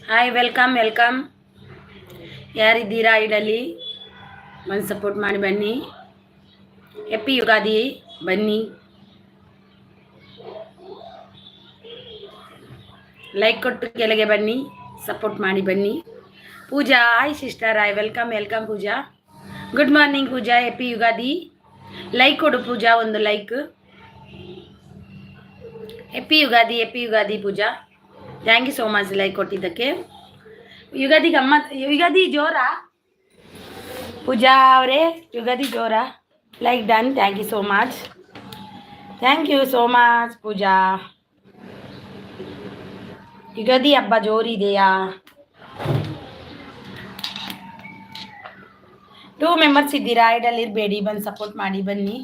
Hi, welcome welcome. ಯಾರಿದ್ದೀರಾ ಐಡಲ್ಲಿ ಬಂದು ಸಪೋರ್ಟ್ ಮಾಡಿ ಬನ್ನಿ. ಹ್ಯಾಪಿ ಯುಗಾದಿ. ಬನ್ನಿ, ಲೈಕ್ ಕೊಟ್ಟು ಕೆಳಗೆ ಬನ್ನಿ, ಸಪೋರ್ಟ್ ಮಾಡಿ ಬನ್ನಿ. Puja, hi sister. Hi, welcome welcome Puja. Good morning Puja, happy Ugadi. Like ಕೊಡು ಪೂಜಾ, ಒಂದು like. Happy Ugadi, happy Ugadi Puja. Thank you so much like ಕೊಟ್ಟಿದ್ದಕ್ಕೆ. ಯುಗಾದಿ ಗಮ್ಮತ್, ಯುಗಾದಿ ಜೋರಾ ಪೂಜಾ ಅವರೇ? ಯುಗಾದಿ ಜೋರಾ? Like done. Thank you so much. Thank you so much Puja. Ugadi ಹಬ್ಬ ಜೋರಿದೆಯಾ? 2 ಮೆಂಬರ್ಸ್ ಇದ್ದೀರಾ? ಐಡಲ್ಲಿ ಇರಬೇಡಿ, ಬಂದು ಸಪೋರ್ಟ್ ಮಾಡಿ ಬನ್ನಿ.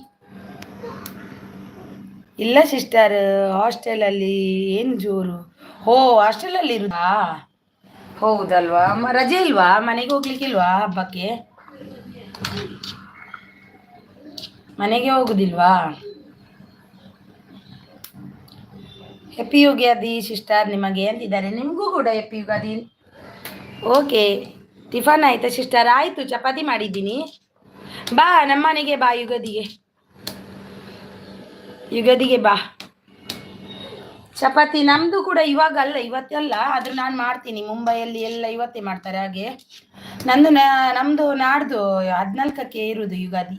ಇಲ್ಲ ಸಿಸ್ಟರ್, ಹಾಸ್ಟೆಲಲ್ಲಿ ಏನು ಜೋರು. ಹೋ, ಹಾಸ್ಟೆಲಲ್ಲಿ ಇರುದಾ? ಹೌದಲ್ವಾ, ರಜೆ ಇಲ್ವಾ? ಮನೆಗೆ ಹೋಗ್ಲಿಕ್ಕಿಲ್ವಾ ಹಬ್ಬಕ್ಕೆ? ಮನೆಗೆ ಹೋಗುದಿಲ್ವಾ? ಹ್ಯಾಪಿ ಯುಗಾದಿ ಸಿಸ್ಟರ್ ನಿಮಗೆ ಅಂತಿದ್ದಾರೆ. ನಿಮಗೂ ಕೂಡ ಹ್ಯಾಪಿ ಯುಗಾದಿ. ಓಕೆ, ಟಿಫನ್ ಆಯ್ತಾ ಸಿಸ್ಟರ್? ಆಯಿತು, ಚಪಾತಿ ಮಾಡಿದ್ದೀನಿ. ಬಾ ನಮ್ಮ ಮನೆಗೆ, ಬಾ ಯುಗಾದಿಗೆ. ಯುಗಾದಿಗೆ ಬಾ. ಚಪಾತಿ ನಮ್ಮದು ಕೂಡ ಇವಾಗ ಅಲ್ಲ, ಇವತ್ತಲ್ಲ, ಆದರೂ ನಾನು ಮಾಡ್ತೀನಿ. ಮುಂಬೈಯಲ್ಲಿ ಎಲ್ಲ ಇವತ್ತೇ ಮಾಡ್ತಾರೆ. ಹಾಗೆ ನಮ್ಮದು ನಾಡ್ದು 14ಕ್ಕೆ ಇರುವುದು ಯುಗಾದಿ.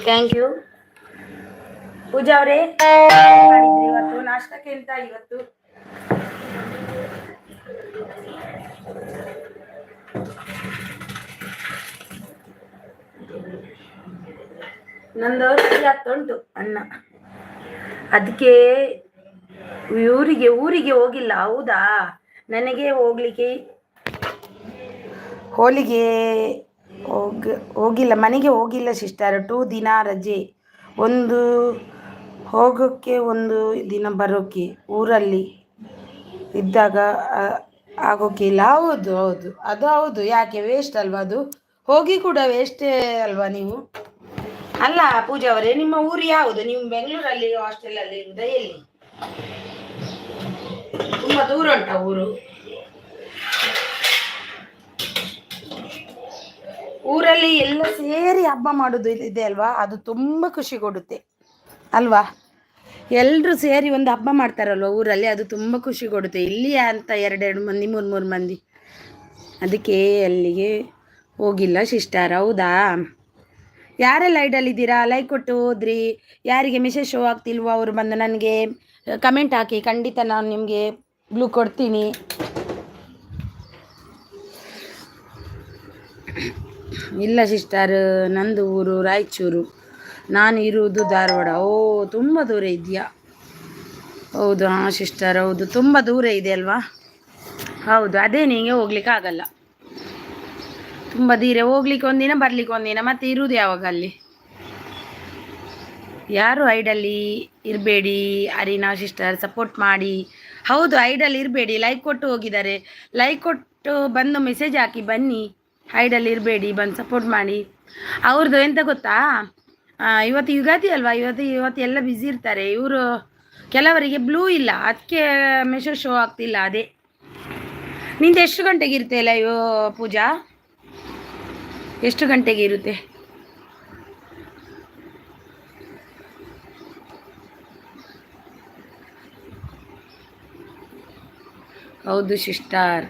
ಥ್ಯಾಂಕ್ ಯು ಪೂಜಾ ಅವರೇ. ಇವತ್ತು ನಾಷ್ಟಕ್ಕೆ ಎಂತ? ಇವತ್ತು ನಂದು ಉಂಟು ಅನ್ನ, ಅದಕ್ಕೆ ಊರಿಗೆ ಹೋಗಿಲ್ಲ. ಹೌದಾ? ನನಗೆ ಹೋಗ್ಲಿಕ್ಕೆ ಹೋಗಿಲ್ಲ, ಮನೆಗೆ ಹೋಗಿಲ್ಲ ಸಿಸ್ಟರ್. 2 ದಿನ ರಜೆ, ಒಂದು ಹೋಗೋಕ್ಕೆ, ಒಂದು ದಿನ ಬರೋಕ್ಕೆ. ಊರಲ್ಲಿ ಇದ್ದಾಗ ಆಗೋಕ್ಕೆ ಇಲ್ಲ. ಹೌದು ಹೌದು, ಅದು ಹೌದು. ಯಾಕೆ ವೇಸ್ಟ್ ಅಲ್ವಾ ಅದು? ಹೋಗಿ ಕೂಡ ವೇಸ್ಟೇ ಅಲ್ವಾ ನೀವು? ಅಲ್ಲ ಪೂಜಾ ಅವರೇ, ನಿಮ್ಮ ಊರು ಯಾವುದು? ನೀವು ಬೆಂಗಳೂರಲ್ಲಿ ಹಾಸ್ಟೆಲಲ್ಲಿ ಇರುವುದಾ? ಎಲ್ಲಿ? ತುಂಬ ದೂರ ಉಂಟಾ ಊರು? ಊರಲ್ಲಿ ಎಲ್ಲ ಸೇರಿ ಹಬ್ಬ ಮಾಡೋದು ಇದೆ ಅಲ್ವಾ, ಅದು ತುಂಬ ಖುಷಿ ಕೊಡುತ್ತೆ ಅಲ್ವಾ? ಎಲ್ಲರೂ ಸೇರಿ ಒಂದು ಹಬ್ಬ ಮಾಡ್ತಾರಲ್ವ ಊರಲ್ಲಿ, ಅದು ತುಂಬ ಖುಷಿ ಕೊಡುತ್ತೆ. ಇಲ್ಲಿ ಅಂತ 2 ಮಂದಿ 3 ಮಂದಿ, ಅದಕ್ಕೆ ಅಲ್ಲಿಗೆ ಹೋಗಿಲ್ಲ ಸಿಸ್ಟರ್. ಹೌದಾ? ಯಾರೆಲ್ಲ ಐಡಲ್ಲಿದ್ದೀರಾ? ಲೈಕ್ ಕೊಟ್ಟು ಹೋದ್ರಿ. ಯಾರಿಗೆ ಮೆಸೇಜ್ ಶೋ ಆಗ್ತಿಲ್ವೋ ಅವರು ಬಂದು ನನಗೆ ಕಮೆಂಟ್ ಹಾಕಿ, ಖಂಡಿತ ನಾನು ನಿಮಗೆ ಬ್ಲೂ ಕೊಡ್ತೀನಿ. ಇಲ್ಲ ಸಿಸ್ಟರ್, ನಂದು ಊರು ರಾಯಚೂರು, ನಾನು ಇರುವುದು ಧಾರವಾಡ. ಓ, ತುಂಬ ದೂರ ಇದೆಯಾ? ಹೌದು. ಹಾಂ ಸಿಸ್ಟರ್, ಹೌದು, ತುಂಬ ದೂರ ಇದೆ ಅಲ್ವಾ? ಹೌದು, ಅದೇ ನಿಮಗೆ ಹೋಗ್ಲಿಕ್ಕೆ ಆಗಲ್ಲ. ತುಂಬ ದೂರ, ಹೋಗ್ಲಿಕ್ಕೆ ಒಂದಿನ, ಬರ್ಲಿಕ್ಕೆ ಒಂದಿನ, ಮತ್ತೆ ಇರುವುದು ಯಾವಾಗ ಅಲ್ಲಿ? ಯಾರು ಐಡಲ್ಲಿ ಇರಬೇಡಿ. ಅರಿನಾ ಸಿಸ್ಟರ್ ಸಪೋರ್ಟ್ ಮಾಡಿ. ಹೌದು, ಐಡಲ್ಲಿ ಇರಬೇಡಿ. ಲೈಕ್ ಕೊಟ್ಟು ಹೋಗಿದ್ದಾರೆ. ಲೈಕ್ ಕೊಟ್ಟು ಬಂದು ಮೆಸೇಜ್ ಹಾಕಿ ಬನ್ನಿ. ಐಡಲ್ಲಿ ಇರಬೇಡಿ, ಬಂದು ಸಪೋರ್ಟ್ ಮಾಡಿ. ಅವ್ರದ್ದು ಎಂತ ಗೊತ್ತಾ, ಇವತ್ತು ಯುಗಾದಿ ಅಲ್ವಾ, ಇವತ್ತು ಎಲ್ಲ ಬ್ಯುಸಿ ಇರ್ತಾರೆ. ಇವರು ಕೆಲವರಿಗೆ ಬ್ಲೂ ಇಲ್ಲ, ಅದಕ್ಕೆ ಮೆಸೇಜ್ ಶೋ ಆಗ್ತಿಲ್ಲ. ಅದೇ ನಿಂದು ಎಷ್ಟು ಗಂಟೆಗೆ ಇರುತ್ತೆ ಲೈವ್ ಪೂಜಾ? ಎಷ್ಟು ಗಂಟೆಗೆ ಇರುತ್ತೆ? ಹೌದು ಸಿಸ್ಟರ್,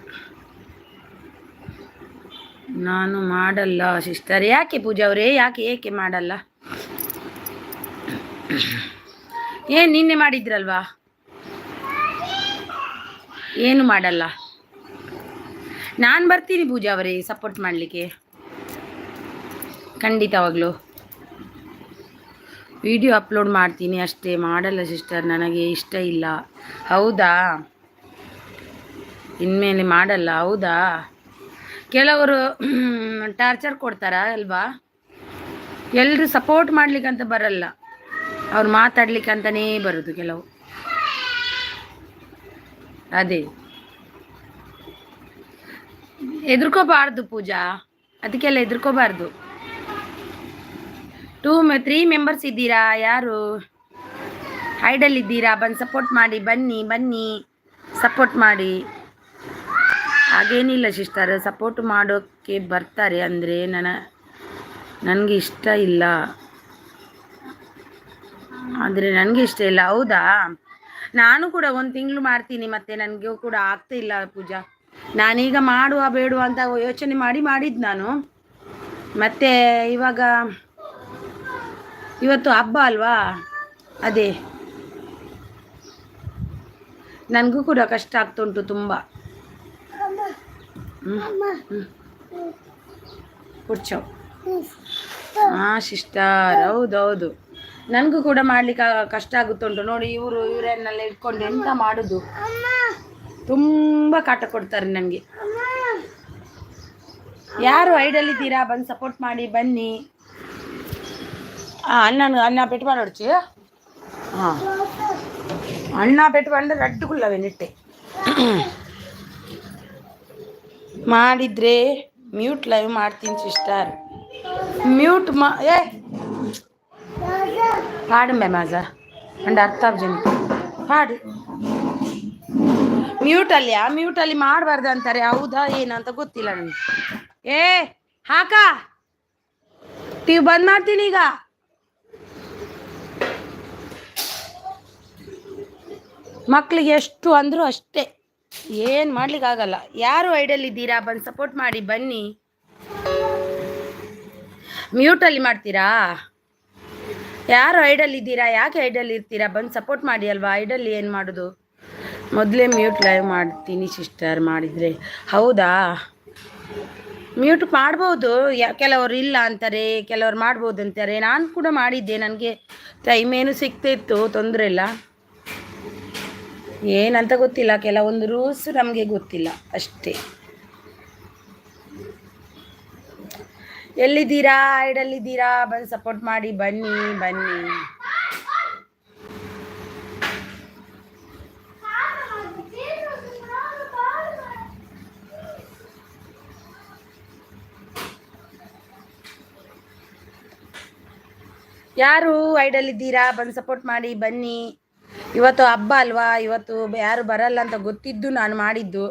ನಾನು ಮಾಡಲ್ಲ ಸಿಸ್ಟರ್. ಯಾಕೆ ಪೂಜಾ ಅವರೇ, ಏಕೆ ಮಾಡಲ್ಲ? ಏನು ನಿನ್ನೆ ಮಾಡಿದ್ರಲ್ವಾ? ಏನು ಮಾಡಲ್ಲ? ನಾನು ಬರ್ತೀನಿ ಪೂಜಾ ಅವರೇ ಸಪೋರ್ಟ್ ಮಾಡಲಿಕ್ಕೆ, ಖಂಡಿತವಾಗ್ಲೂ ವಿಡಿಯೋ ಅಪ್ಲೋಡ್ ಮಾಡ್ತೀನಿ ಅಷ್ಟೇ, ಮಾಡಲ್ಲ ಸಿಸ್ಟರ್, ನನಗೆ ಇಷ್ಟ ಇಲ್ಲ. ಹೌದಾ? ಇನ್ಮೇಲೆ ಮಾಡಲ್ಲ. ಹೌದಾ? ಕೆಲವರು ಟಾರ್ಚರ್ ಕೊಡ್ತಾರ ಅಲ್ವಾ? ಎಲ್ಲರೂ ಸಪೋರ್ಟ್ ಮಾಡ್ಲಿಕ್ಕಂತ ಬರಲ್ಲ, ಅವ್ರು ಮಾತಾಡ್ಲಿಕ್ಕಂತನೇ ಬರೋದು ಕೆಲವು. ಅದೇ ಹೆದರ್ಕೋಬಾರ್ದು ಪೂಜಾ, ಅದಕ್ಕೆಲ್ಲ ಹೆದರ್ಕೋಬಾರ್ದು. 3 ಮೆಂಬರ್ಸ್ ಇದ್ದೀರಾ? ಯಾರು ಐಡಲ್ ಇದ್ದೀರಾ? ಬಂದು ಸಪೋರ್ಟ್ ಮಾಡಿ, ಬನ್ನಿ ಬನ್ನಿ ಸಪೋರ್ಟ್ ಮಾಡಿ. ಹಾಗೇನಿಲ್ಲ ಸಿಸ್ಟರ್, ಸಪೋರ್ಟ್ ಮಾಡೋಕ್ಕೆ ಬರ್ತಾರೆ ಅಂದರೆ ನನಗೆ ಇಷ್ಟ ಇಲ್ಲ, ಆದರೆ ನನಗೆ ಇಷ್ಟ ಇಲ್ಲ. ಹೌದಾ? ನಾನು ಕೂಡ ಒಂದು ತಿಂಗಳು ಮಾಡ್ತೀನಿ, ಮತ್ತು ನನಗೂ ಕೂಡ ಆಗ್ತಾಯಿಲ್ಲ ಪೂಜಾ. ನಾನೀಗ ಮಾಡುವ ಬೇಡುವ ಅಂತ ಯೋಚನೆ ಮಾಡಿದ್ದು ನಾನು. ಮತ್ತು ಇವತ್ತು ಹಬ್ಬ ಅಲ್ವಾ, ಅದೇ ನನಗೂ ಕೂಡ ಕಷ್ಟ ಆಗ್ತುಂಟು ತುಂಬ. ಕುಡ್ಚೋ. ಹಾಂ ಸಿಸ್ಟರ್, ಹೌದೌದು, ನನಗೂ ಕೂಡ ಮಾಡ್ಲಿಕ್ಕೆ ಕಷ್ಟ ಆಗುತ್ತುಂಟು. ನೋಡಿ ಇವರನ್ನೆಲ್ಲ ಇಟ್ಕೊಂಡು ಎಂತ ಮಾಡೋದು, ತುಂಬ ಕಾಟ ಕೊಡ್ತಾರೆ ನನಗೆ. ಯಾರು ಐಡಲ್ ಇದ್ದೀರಾ? ಬಂದು ಸಪೋರ್ಟ್ ಮಾಡಿ ಬನ್ನಿ. ಅಣ್ಣ ಪೆಟ್ಟು ಮಾಡೋಡ್ಚಿ. ಹಾಂ, ಅಣ್ಣ ಪೆಟ್ಟು ಬಂದರೆ ರಡ್ಡುಗುಲ್ಲವೇ ನೆಟ್ಟೆ ಮಾಡಿದರೆ ಮ್ಯೂಟ್ ಲೈವ್ ಮಾಡ್ತೀನಿ ಸಿಸ್ಟರ್. ಮ್ಯೂಟ್ ಪಾಡು ಮಾಜಾ ಅಂಡ್ ಅರ್ಥ ಜನ ಪಾಡು. ಮ್ಯೂಟಲ್ಲಿ ಮಾಡಬಾರ್ದು ಅಂತಾರೆ, ಹೌದಾ ಏನಂತ ಗೊತ್ತಿಲ್ಲ ನನಗೆ. ಹಾಕ ಟಿವಿ ಬಂದ್ ಮಾಡ್ತೀನಿ ಈಗ. ಮಕ್ಕಳಿಗೆ ಎಷ್ಟು ಅಂದರೂ ಅಷ್ಟೇ, ಏನು ಮಾಡ್ಲಿಕ್ಕಾಗಲ್ಲ. ಯಾರು ಐಡಲ್ ಇದ್ದೀರಾ? ಬಂದು ಸಪೋರ್ಟ್ ಮಾಡಿ ಬನ್ನಿ. ಮ್ಯೂಟಲ್ಲಿ ಮಾಡ್ತೀರಾ? ಯಾರು ಐಡಲ್ ಇದ್ದೀರಾ? ಯಾಕೆ ಐಡಲ್ ಇರ್ತೀರಾ? ಬಂದು ಸಪೋರ್ಟ್ ಮಾಡಿ ಅಲ್ವಾ. ಐಡಲ್ ಏನು ಮಾಡೋದು? ಮೊದಲೇ ಮ್ಯೂಟ್ ಲೈವ್ ಮಾಡ್ತೀನಿ ಸಿಸ್ಟರ್ ಮಾಡಿದರೆ. ಹೌದಾ? ಮ್ಯೂಟ್ ಮಾಡ್ಬೋದು, ಕೆಲವರು ಇಲ್ಲ ಅಂತಾರೆ, ಕೆಲವರು ಮಾಡ್ಬೋದು ಅಂತಾರೆ. ನಾನು ಕೂಡ ಮಾಡಿದ್ದೆ, ನನಗೆ ಟೈಮ್ ಏನು ಸಿಗ್ತಿತ್ತು, ತೊಂದರೆ ಇಲ್ಲ. ಏನಂತ ಗೊತ್ತಿಲ್ಲ, ಕೆಲವೊಂದು ರೂಲ್ಸ್ ನಮಗೆ ಗೊತ್ತಿಲ್ಲ ಅಷ್ಟೇ. ಎಲ್ಲಿದ್ದೀರಾ? ಐಡಲ್ಲಿದ್ದೀರಾ? ಬಂದು ಸಪೋರ್ಟ್ ಮಾಡಿ ಬನ್ನಿ ಬನ್ನಿ. ಯಾರು ಐಡಲ್ ಇದ್ದೀರಾ? ಬಂದು ಸಪೋರ್ಟ್ ಮಾಡಿ ಬನ್ನಿ. ಇವತ್ತು ಹಬ್ಬ ಅಲ್ವಾ, ಇವತ್ತು ಯಾರು ಬರಲ್ಲ ಅಂತ ಗೊತ್ತಿದ್ದು ನಾನು ಮಾಡಿದ್ದು.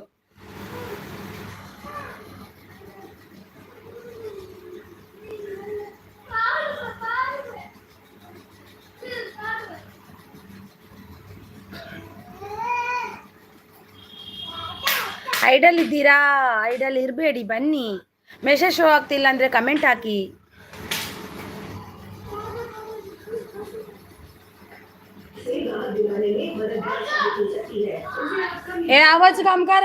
ಐಡಲ್ ಇದ್ದೀರಾ? ಐಡಲ್ ಇರಬೇಡಿ, ಬನ್ನಿ. ಮೆಸೇಜ್ ಶೋ ಆಗ್ತಿಲ್ಲ ಅಂದರೆ ಕಮೆಂಟ್ ಹಾಕಿ. आवाज काम कर.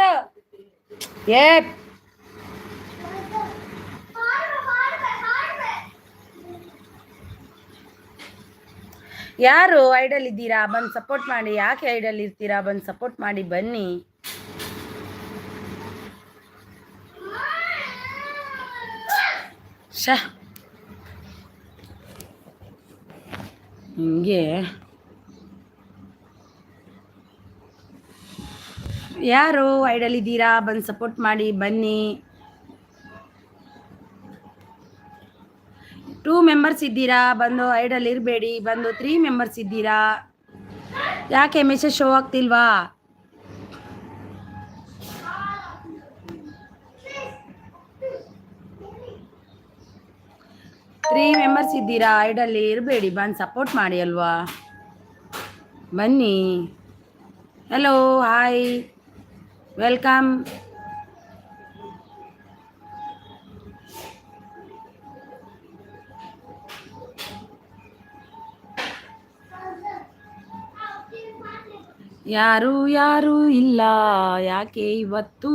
ಯಾರು ಐಡಲ್ ಇದ್ದೀರಾ? ಬಂದು ಸಪೋರ್ಟ್ ಮಾಡಿ. ಯಾಕೆ ಐಡಲ್ ಇರ್ತೀರಾ? ಬಂದು ಸಪೋರ್ಟ್ ಮಾಡಿ ಬನ್ನಿ. ಹಿಂಗೆ ಯಾರು ಐಡಲ್ ಇದ್ದೀರಾ? ಬಂದು ಸಪೋರ್ಟ್ ಮಾಡಿ ಬನ್ನಿ. 2 ಮೆಂಬರ್ಸ್ ಇದ್ದೀರಾ? ಬಂದು ಐಡಲ್ ಇರಬೇಡಿ. ಬಂದು 3 ಮೆಂಬರ್ಸ್ ಇದ್ದೀರಾ? ಯಾಕೆ ಮೆಸೇಜ್ ಶೋ ಆಗ್ತಿಲ್ವಾ? 3 ಮೆಂಬರ್ಸ್ ಇದ್ದೀರಾ? ಐಡಲ್ ಇರಬೇಡಿ, ಬಂದು ಸಪೋರ್ಟ್ ಮಾಡಿ ಅಲ್ವಾ. ಬನ್ನಿ. Hello, hi, welcome. ಯಾರು ಇಲ್ಲ ಯಾಕೆ ಇವತ್ತು?